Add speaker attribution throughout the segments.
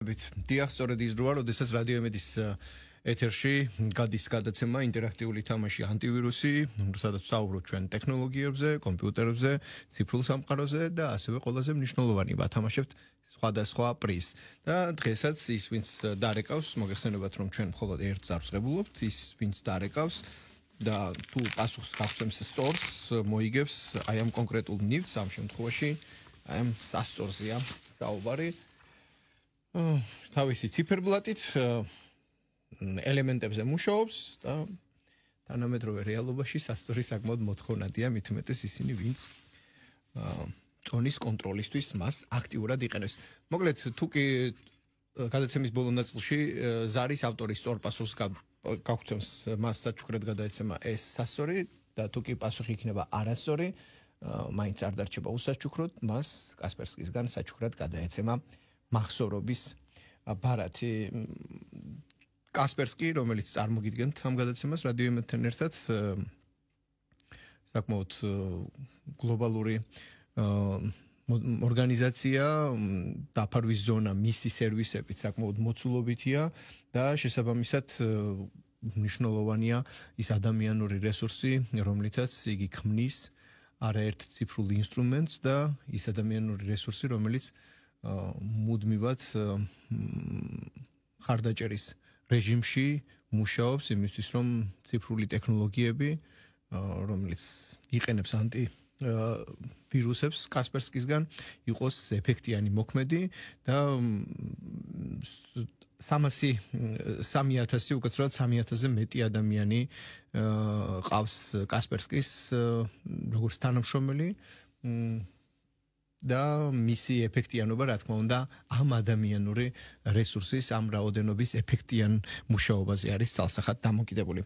Speaker 1: მოგესალმებით. დიახ, სწორედ ის როა, როდესაც რადიო იმედის ეთერში გადის გადაცემა ინტერაქტიული თამაში ანტივირუსი, სადაც ვსაუბრობთ ჩვენ ტექნოლოგიებზე, კომპიუტერებზე, ციფრულ სამყაროზე და ასევე ყველაზე მნიშვნელოვანი ვათამაშებთ სხვადასხვა პრიზს. და დღესაც ის ვინც დარეკავს, მოგეხსენებათ რომ ჩვენ მხოლოდ ერთ წარს ღებულობთ, ის ვინც დარეკავს და თუ პასუხს გახსენს სწორს, მოიგებს აი ამ კონკრეტულ ნივთს ამ შემთხვევაში, აი ამ სასწორზეა საუბარი. თავისი ციფერბლატით ელემენტებზე მუშაობს და თანამედროვე რეალობაში სასწორი საკმაოდ მოთხოვნადია, მით უმეტეს ისინი, ვინც ტონის კონტროლისთვის მას აქტიურად იყენებს. მოკლედ, თუ კი გადაცემის ბოლო ნაწილში ზარის ავტორის სწორ პასუხს გაგცემს მას საჩუქრად გადაეცემა ეს სასწორი და თუ კი პასუხი იქნება არასწორი, მაინც არ დარჩება უსაჩუქროდ, მას კასპერსკისგან საჩუქრად გადაეცემა მახსოვრობის ბარათი. კასპერსკი, რომელიც წარმოგიდგენთ ამ გადაცემას რადიო იმედთან ერთად, საკმაოდ გლობალური ორგანიზაცია, დაფარვის ზონა მისი სერვისებით საკმაოდ მოცულობითია და შესაბამისად მნიშვნელოვანია ის ადამიანური რესურსი, რომლითაც იგი ქმნის არაერთ ციფრულ ინსტრუმენტს და ის ადამიანური რესურსი, რომელიც მუდმივად ხარდაჭერის რეჟიმში მუშაობს იმისთვის, რომ ციფრული ტექნოლოგიები, რომელიც იყენებს ანტივირუსებს კასპერსკისგან, იყოს ეფექტიანი მოქმედი და 3000 უკაცრავად 3000-ზე მეტი ადამიანი ყავს კასპერსკის როგორც თანამშრომელი და მისი ეფექტიანობა, რა თქმა უნდა, ამ ადამიანური რესურსის, ამ რაოდენობის ეფექტიან მუშაობაზე არის ძალსახად დამოკიდებული.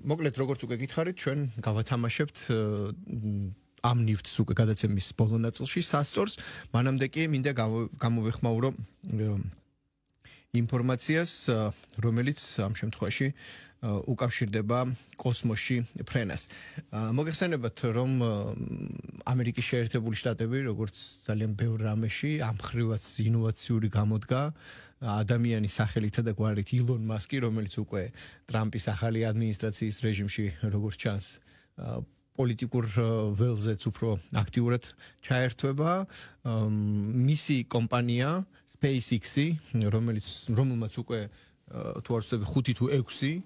Speaker 1: მოკლედ, როგორც უკვე გითხარით, ჩვენ გავათამაშებთ ამ ნივთს უკვე გადაცემის ბოლო ნაწილში სასწორს, მანამდე კი მინდა გამოვეხმაურო ინფორმაციას, რომელიც ამ შემთხვევაში უკავშირდება კოსმოსში ფრენას. მოგეხსენებათ, რომ ამერიკის შეერთებული შტატები, როგორც ძალიან ბევრ რამეში, ამ ხრივაც ინოვაციური გამოდგა ადამიანის სახელითა და გვარით ილონ მასკი, რომელიც უკვე ტრამპის ახალი ადმინისტრაციის რეჟიმში, როგორც ჩანს, პოლიტიკურ ველზეც უფრო აქტიურად ჩაერთვება. მისი კომპანია SpaceX-ი, რომელმაც უკვე თუ არ ვცდები 5 თუ 6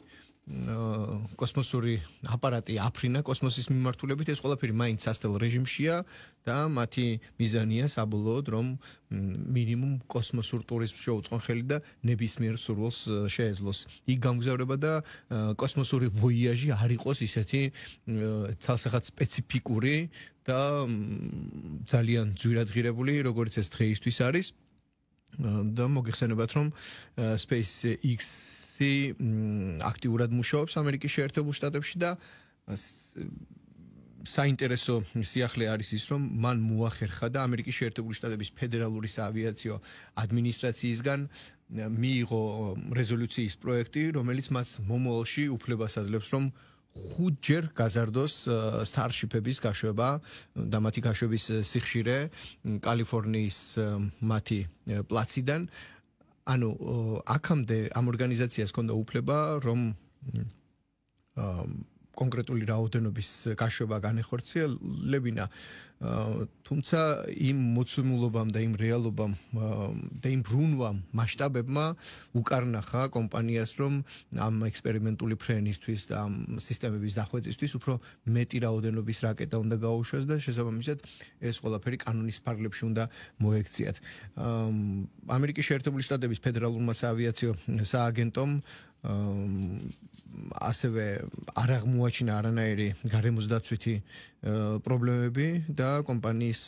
Speaker 1: კოსმოსური აპარატი აფრინა კოსმოსის მიმართულებით, ეს ყველაფერი მაინც სასტელ რეჟიმშია და მათი მიზანია საბოლოოდ, რომ მინიმუმ კოსმოსურ ტურიზმს შეუწყონ ხელი და ნებისმიერ სურვილს შეეძლოს. იქ გამგზავრება და კოსმოსური ვოიაჟი არ იყოს ისეთი ცალსახად სპეციფიკური და ძალიან ძვირადღირებული, როგორც ეს დღეისთვის არის. და მოგეხსენებათ, რომ SpaceX აქტიურად მუშაობს ამერიკის შეერთებულ შტატებში და საინტერესო სიახლე არის ის, რომ მან მოახერხა და ამერიკის შეერთებული შტატების ფედერალური საავიაციო ადმინისტრაციისგან მიიღო რეზოლუციის პროექტი, რომელიც მას მომავალში უფლებას აძლევს, რომ 5-ჯერ გაზარდოს სტარშიპების გაშვება და მათი გაშვების სიხშირე კალიფორნიის მათი პლაციდან. ანუ აქამდე ამ ორგანიზაციას ჰქონდა უფლება, რომ კონკრეტული რაოდენობის გაშვება განეხორციელებინა, თუმცა იმ მოცემულობამ და იმ რეალობამ და იმ ბრუნვამ მასშტაბებმა უკარნახა კომპანიას, რომ ამ ექსპერიმენტული ფრენისთვის და ამ სისტემების დახვეწისთვის უფრო მეტი რაოდენობის რაკეტა უნდა გაუშვეს და შესაბამისად ეს ყველაფერი კანონის ფარგლებში უნდა მოექციათ. ამერიკის შეერთებული შტატების ფედერალურმა საავიაციო სააგენტომ ასევე არ აღმოაჩინა არანაირი გარემოსდაცვითი პრობლემები და კომპანიის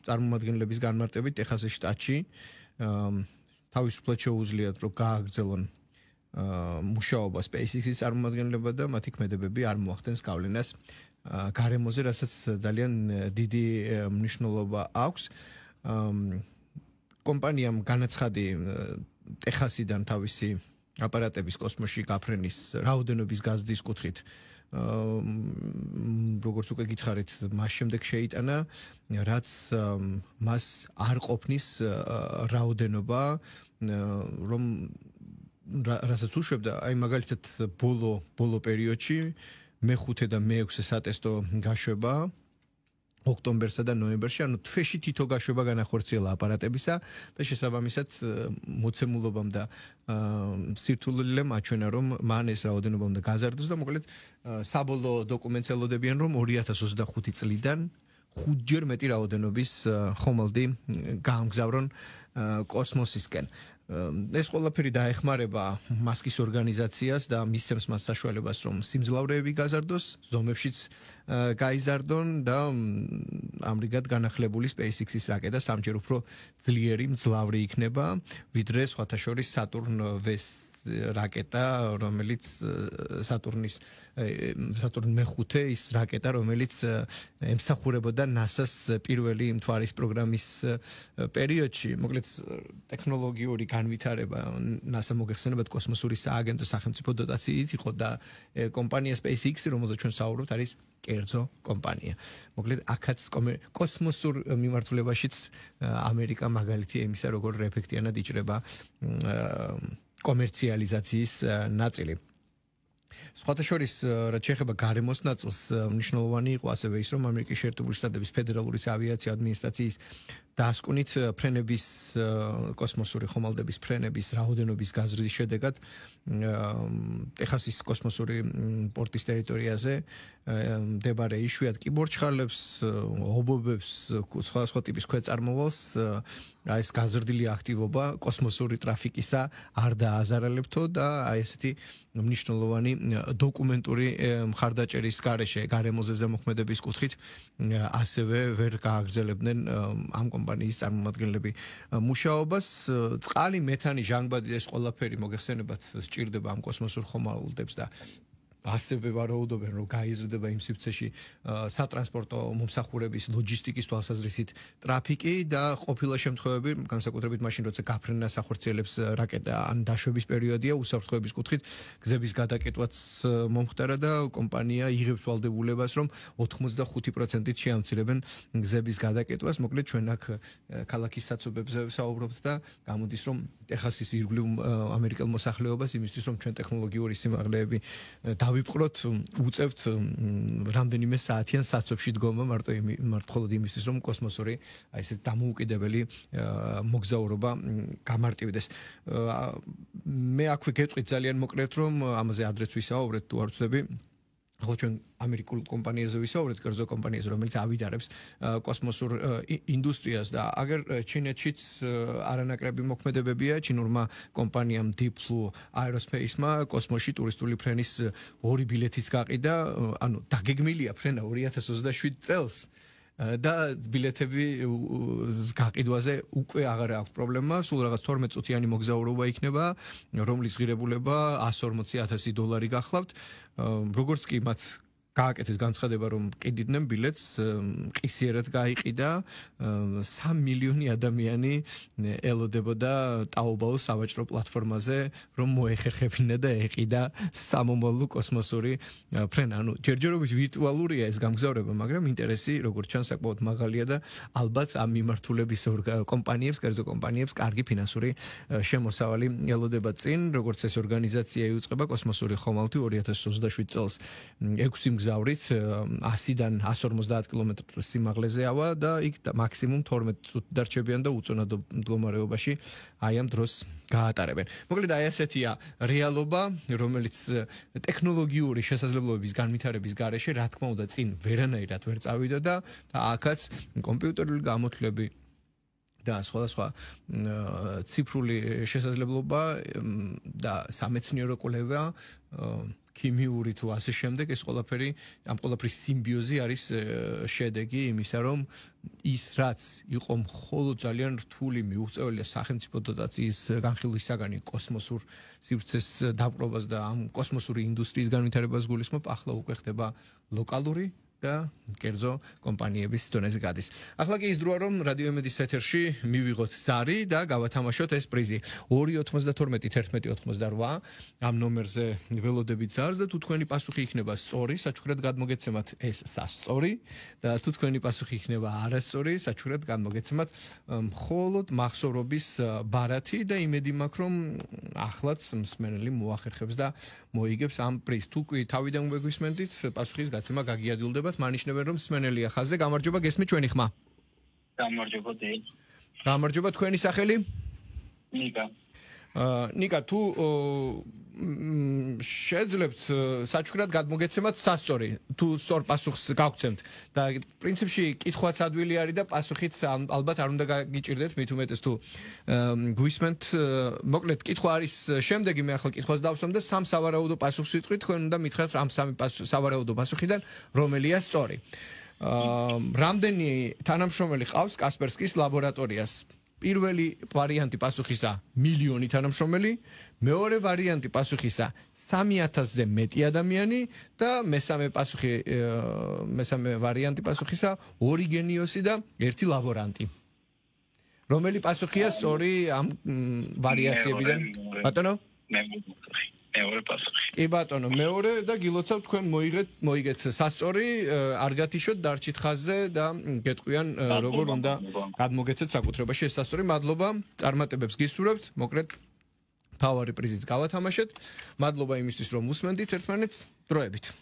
Speaker 1: წარმომადგენლების განმარტებით ტეხასის შტატში თავისუფლად შეუძლიათ, რომ გააგრძელონ მუშაობა SpaceX-ის წარმომადგენლებმა და მათი ქმედებები არ მოახდენს გავლენას გარემოზე, რასაც ძალიან დიდი მნიშვნელობა აქვს. კომპანიამ განაცხადი ტეხასიდან თავისი აპარატების კოსმოსში გაფრენის რაოდენობის გაზრდის კუთხით როგორც უკვე გითხარით, მას შემდეგ შეიტანა, რაც მას არ ყოფნის რაოდენობა რომ რასაც უშვებდა, აი მაგალითად ბოლო პერიოდში მე-5 და მე-6 სატესტო გაშვება ოქტომბერსა და ნოემბერში, ანუ თვეში თითო გაშვება განახორციელა აპარატებისა და შესაბამისად მოცემულობამ და სირთულემ აჩვენა, რომ მან ეს რაოდენობა უნდა გაზარდოს და მოკლედ საბოლოო დოკუმენტს ელოდებიან, რომ 2025 წლიდან 5-ჯერ მეტი რაოდენობის ხომალდი გაამგზავრონ კოსმოსისკენ. ეს ყველაფერი დაეხმარება მასკის ორგანიზაციას და მისცემს მას საშუალებას, რომ სიმძლავრეები გაზარდოს, ზომებშიც გაიზარდონ და ამრიგად განახლებული SpaceX-ის რაკეტა სამჯერ უფრო ძლიერი, მძლავრი იქნება, ვიდრე სხვათა შორის Saturn V რაკეტა, რომელიც Saturn მე-5 ის რაკეტა, რომელიც ემსახურებოდა NASA-ს პირველი მთვარის პროგრამის პერიოდში. მოკლედ ტექნოლოგიური განვითარება NASA მოგეხსენებათ კოსმოსური სააგენტო სახელმწიფო დოტაციით იყო და კომპანია SpaceX, რომელზეც ჩვენ საუბრობთ, არის კერძო კომპანია. მოკლედ აქაც კოსმოსურ მიმართულებაშიც ამერიკა მაგალითია იმისა, როგორ ეფექტიანად იჭრება კომერციალიზაციის ნაწილი. სხვათა შორის, რაც შეეხება გარემოს ნაწილს, მნიშვნელოვანი იყო ასევე ის, რომ ამერიკის შეერთებული შტატების ფედერალური ავიაციის ადმინისტრაციის დასკვნით ფრენების კოსმოსური ხომალდების ფრენების რაოდენობის გაზრდის შედეგად ტეხასის კოსმოსური პორტის ტერიტორიაზე მდებარე იშვიათ კიბორჩხალებს, ობობებს, სხვა ტიპის ქვეწარმოვალს ეს გაზრდილი აქტივობა კოსმოსური ტრაფიკისა არ დააზარალებთო და ესეთი მნიშვნელოვანი დოკუმენტური მხარდაჭერის გარეშე გარემოზე ზემოქმედების კუთხით ასევე ვერ გააგრძელებდნენ ამ კომპანიის წარმომადგენლები მუშაობას. წყალი, მეთანი, ჟანგბადი ეს ყველაფერი მოგეხსენებათ სჭირდება ამ კოსმოსურ ხომალდებს და ასევე ვარაუდობენ, რომ გაიზრდება იმ სივრცეში სატრანსპორტო მომსახურების ლოჯისტიკის თვალსაზრისით ტრაფიკი და ყოფილა შემთხვევები, განსაკუთრებით მაშინ, როცა გაფრენას ახორციელებს რაკეტა ან დაშვების პერიოდია, უსაფრთხოების კუთხით გზების გადაკეტვაც მომხდარა და კომპანია იღებს ვალდებულებას, რომ 85%-ით შეამცირებენ გზების გადაკეტვას. მოკლედ ჩვენ აქ ქალაქის საცობებზე საუბრობთ და გამოდის, რომ ტეხასის ირგვლივ ამერიკელ მოსახლეობას იმისთვის, რომ ჩვენ ტექნოლოგიური სიმაღლეები დავიპყროთ, უწევთ რამდენიმე საათიან საცობში დგომა მარტო მხოლოდ იმისთვის, რომ კოსმოსური აი ესეთ დამოუკიდებელი მოგზაურობა გამარტივდეს. მე აქვე გეტყვით ძალიან მოკლედ, რომ ამაზე ადრეც ვისაუბრეთ, თუ არ ვცდები. ხო ჩვენ ამერიკულ კომპანიაზე ვისაუბრეთ, კერძო კომპანიაზე, რომელიც ავიდარებს კოსმოსურ ინდუსტრიას და აგერ ჩინეთშიც არანაკლები მოქმედებებია ჩინურმა კომპანიამ Deep Blue Aerospace-მა კოსმოსში ტურისტული ფრენის 2 ბილეთიც გაყიდა, ანუ დაგეგმილია ფრენა 2027 წელს. და ბილეთები გაყიდვაზე უკვე აღარ აქვს პრობლემა, სულ რაღაც 12 წუთიანი მოგზაურობა იქნება, რომლის ღირებულება $140,000 გახლავთ. როგორც კი მათ გააკეთეს განცხადება, რომ ყიდიდნენ ბილეთს, ყისიერად გაიყიდა 3 მილიონი ადამიანი ელოდებოდა ტაობაოს სავაჭრო პლატფორმაზე, რომ მოეხერხებინა და ეყიდა სამომავლო კოსმოსური ფრენა. ანუ ჯერჯერობით ვირტუალურია ეს გამგზავრება, მაგრამ ინტერესი, როგორც ჩანს, საკმაოდ მაღალია და ალბათ ამ მიმართულების კომპანიებს, კერძო კომპანიებს კარგი ფინანსური შემოსავალი ელოდება წინ, როგორც ეს ორგანიზაცია იუწყება კოსმოსური ხომალდი 2027 წელს 6 გზავრით 100-დან 150 კილომეტრის სიმაღლეზე ავა და იქ მაქსიმუმ 12 წუთი დარჩებიან და უწონად მდგომარეობაში აი ამ დროს გაატარებენ. მოკლედ აი ასეთია რეალობა, რომელიც ტექნოლოგიური შესაძლებლობების განვითარების გარეშე, რა თქმა უნდა, წინ ვერანაირად ვერ წავიდა და აქაც კომპიუტერული გამოთვლები და სხვადასხვა ციფრული შესაძლებლობა და სამეცნიერო კვლევა ქიმიური თუ ასე შემდეგ ეს ყველაფერი ამ ყველაფრის სიმბიოზი არის შედეგი იმისა, რომ ის რაც იყო მხოლოდ ძალიან რთული მიუღწეველია სახელმწიფო დოტაციის განხილვისაგანი კოსმოსურ სივრცეს დაპყრობას და ამ კოსმოსური ინდუსტრიის განვითარებას გულისხმობ, ახლა უკვე ხდება ლოკალური და კერძო კომპანიების დონეზე გადის. ახლა კი ის დროა რომ რადიო ემედის ეთერში მივიღოთ ზარი და გავათამაშოთ ეს პრიზი. 2921188 ამ ნომერზე ველოდებით ზარს და თუ თქვენი პასუხი იქნება სწორი, საჩუქრად გადმოგეცემათ ეს სასწორი და თუ თქვენი პასუხი იქნება არასწორი, საჩუქრად გადმოგეცემათ მხოლოდ მახსოვრობის ბარათი და იმედი მაქვს რომ ახლაც მსმენელი მოახერხებს და მოიგებს ამ პრიზს. თუ კი თავიდან გვეგვისმენთ, პასუხის გაცემა გაგიადვილდებათ, მანიშნებენ რომ მსმენელია ხაზზე. გამარჯობა, გესმით ჩვენი ხმა?
Speaker 2: გამარჯობა დეი.
Speaker 1: გამარჯობა, თქვენი სახელი?
Speaker 2: ნიკა.
Speaker 1: ნიკა, თუ შეძლებთ საჩუქრად გადმოგეცემათ სასწორი, თუ სწორ პასუხს გავგცემთ და პრინციპში კითხვაც ადვილი არის და პასუხიც ალბათ არ უნდა გაგიჭირდეთ, მით უმეტეს თუ გვისმენთ, მოკლედ კითხვა არის შემდეგი, მე ახლა კითხვას დავსვამ და სამ სავარაუდო პასუხს ვიტყვით, თქვენ უნდა მითხრათ ამ სამი სავარაუდო პასუხიდან რომელია სწორი. რამდენი თანამშრომელი ყავს კასპერსკის ლაბორატორიას? პირველი ვარიანტი პასუხისა 1,000,000 თანამშრომელი, მეორე ვარიანტი პასუხისა 3000-ზე მეტი ადამიანი და მესამე ვარიანტი პასუხისა 2 გენიოსი და 1 ლაბორანტი. რომელი პასუხია სწორი ამ ვარიაციებიდან? ბატონო?
Speaker 2: მეორე პასუხი.
Speaker 1: კი ბატონო, მეორე და გილოცავ თქვენ მოიგეთ სასწორი, არ გათიშოთ დარჩით ხაზზე და გეტყვიან როგორ უნდა გადმოგეცეთ საკუთრებაში ეს სასწორი. მადლობა, წარმატებებს გისურვებთ, მოკლედ თავარი პრიზიც გავათამაშეთ. მადლობა იმისთვის რომ უსმენდით ერთმანეთს, დროებით.